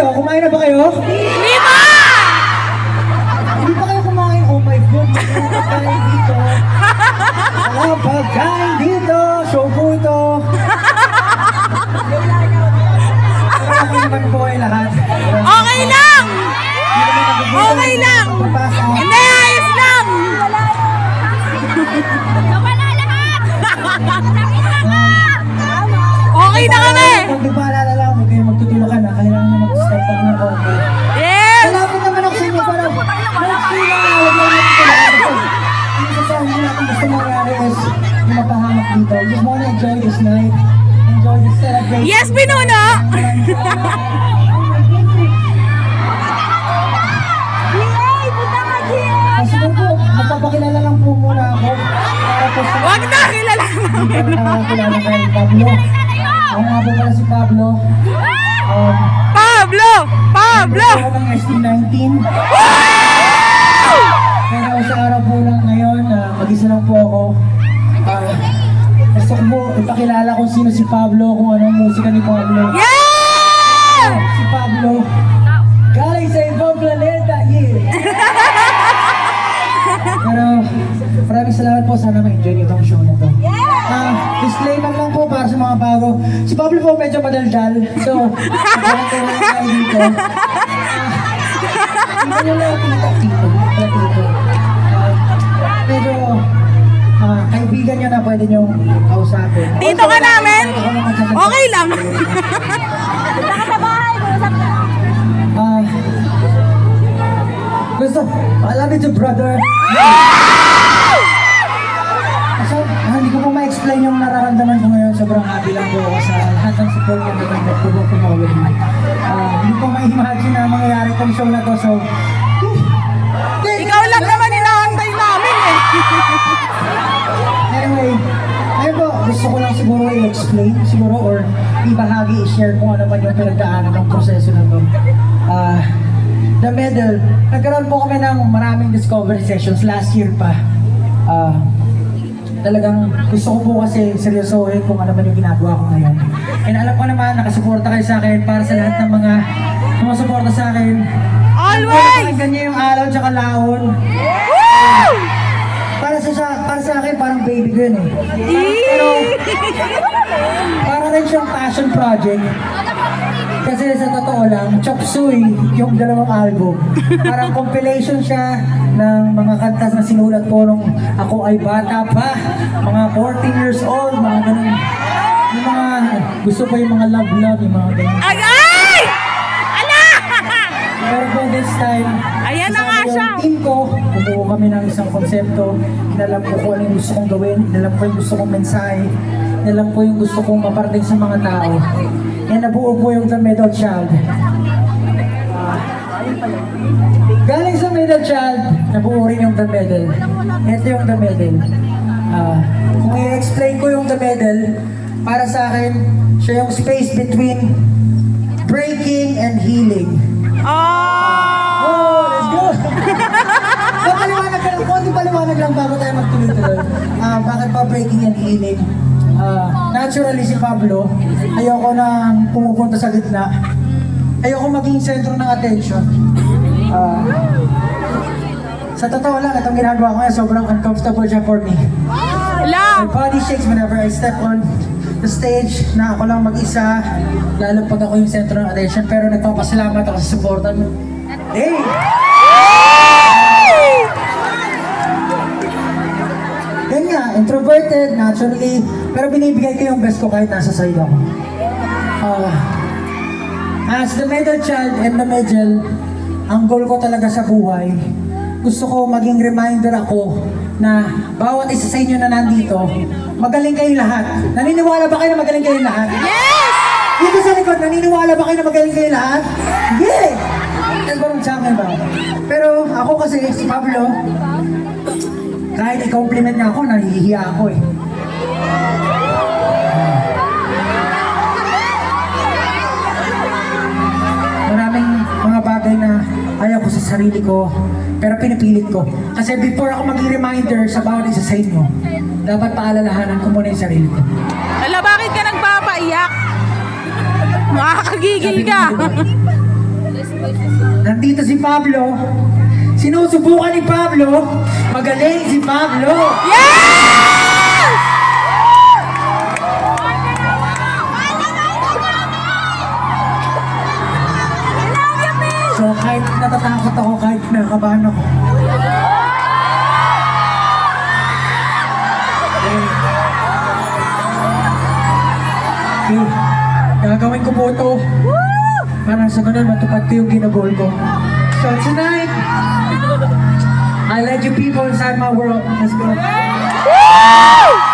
kayo? Kumain na ba kayo? Hindi ba? Hindi pa kayo kumain? Oh my God, pagkain dito. Ang pagkain dito. Show po ito. Pero ako naman po ay lahat. Okay lang! Okay lang! Hindi, ayos lang! Wala lahat! Okay na kami! Pag di pa alala lang, huwag kayo magtutulakan na. Kailangan na mag-step up ng konti. Yes! Malapit naman ako sa inyo para mag-feel na huwag lang magtutulakan. Ang sasabi natin gusto mangyari is yung mapahamak dito. You just wanna enjoy this night. Enjoy this celebration. Yes, Pinuno! Siguro po, magpapakilala lang po muna ako. Para po sa Huwag na, kilala nakakilala kay Pablo. Ako nga po pala si Pablo. Pablo! Pablo! Ako ng ST19. Pero sa araw po lang ngayon, mag-isa lang po ako. Gusto ko po ipakilala kung sino si Pablo, kung anong musika ni Pablo. Yeah! Si Pablo, galing sa ibang planeta, yeah! Pero maraming salamat po, sana ma-enjoy niyo itong show na to. Disclaimer lang po para sa mga bago. Si Pablo po medyo madaldal, so magkakaroon lang tayo dito. Hindi nyo lang tito. Pero kaibigan nyo na pwede nyo kausapin. Dito ka namin? Okay lang. Gusto, I love you too, brother. So, hindi ko po ma-explain yung nararamdaman ko ngayon. Sobrang happy lang po ako sa lahat ng support na natanggap ko po from all of you. Hindi ko ma-imagine na mangyayari itong show na to. So, Ikaw lang naman inaantay namin eh. anyway, ayun po, gusto ko lang siguro i-explain siguro or ibahagi, i-share kung ano man yung pinagdaanan ng proseso na to. The medal, nagkaroon po kami ng maraming discovery sessions last year pa. Talagang gusto ko po kasi seryosohin kung ano man yung ginagawa ko ngayon. And alam ko naman, nakasuporta kayo sa akin para sa lahat ng mga sumusuporta sa akin. Always! Ganyan yung araw tsaka laon. Woo! Para sa akin, parang baby ko yun eh. Pero, para rin siyang passion project. Kasi sa totoo lang, Chop Suey, yung dalawang album, parang compilation siya ng mga kantas na sinulat ko nung ako ay bata pa, mga 14 years old, mga ganun. Yung mga, gusto pa yung mga love-love, yung mga ganun. Ay! Ala! Pero po this time, Ayan na nga kasama siya. yung team ko, bumuo kami ng isang konsepto, inalam ko kung ano yung gusto kong gawin, inalam ko yung gusto kong mensahe, inalam ko yung gusto kong maparating sa mga tao. Yan, nabuo po yung The Middle Child. Galing sa Middle Child, nabuo rin yung The Middle. Ito yung The Middle. Kung i-explain ko yung The Middle, para sa akin, siya yung space between breaking and healing. Oh, let's go! Paliwanag ka lang, konting paliwanag lang bago tayo magtuloy-tuloy. Bakit pa breaking and healing? Naturally si Pablo, ayoko nang pumupunta sa gitna. Ayoko maging sentro ng attention. Sa totoo lang, itong ginagawa ko ngayon, sobrang uncomfortable siya for me. My Love! body shakes whenever I step on the stage na ako lang mag-isa, lalo pag ako yung sentro ng attention, pero nagpapasalamat ako sa supportan mo. Hey! Yan nga, introverted, naturally, pero binibigay ko yung best ko kahit nasa side ako. As the middle child and the middle, ang goal ko talaga sa buhay, gusto ko maging reminder ako na bawat isa sa inyo na nandito, magaling kayong lahat. Naniniwala ba kayo na magaling kayong lahat? Yes! Dito sa likod, naniniwala ba kayo na magaling kayong lahat? Yeah! That's what I'm talking about. Pero ako kasi, si Pablo, kahit i-compliment niya ako, nahihiya ako eh. Maraming mga bagay na ayaw ko sa sarili ko, pero pinipilit ko. Kasi before ako mag-reminder sa bawat isa sa inyo, dapat paalalahanan ko muna yung sarili ko. Ala, bakit ka nagpapaiyak? Makakagigil ka. Nandito si Pablo. Sinusubukan ni Pablo. Magaling si Pablo. Yes! So kahit natatakot ako, kahit kinakabahan ako. Okay, gagawin ko po ito. Para sa ganun, matupad ko yung ginagol ko. So tonight, I let you people inside my world. Let's go. Woo!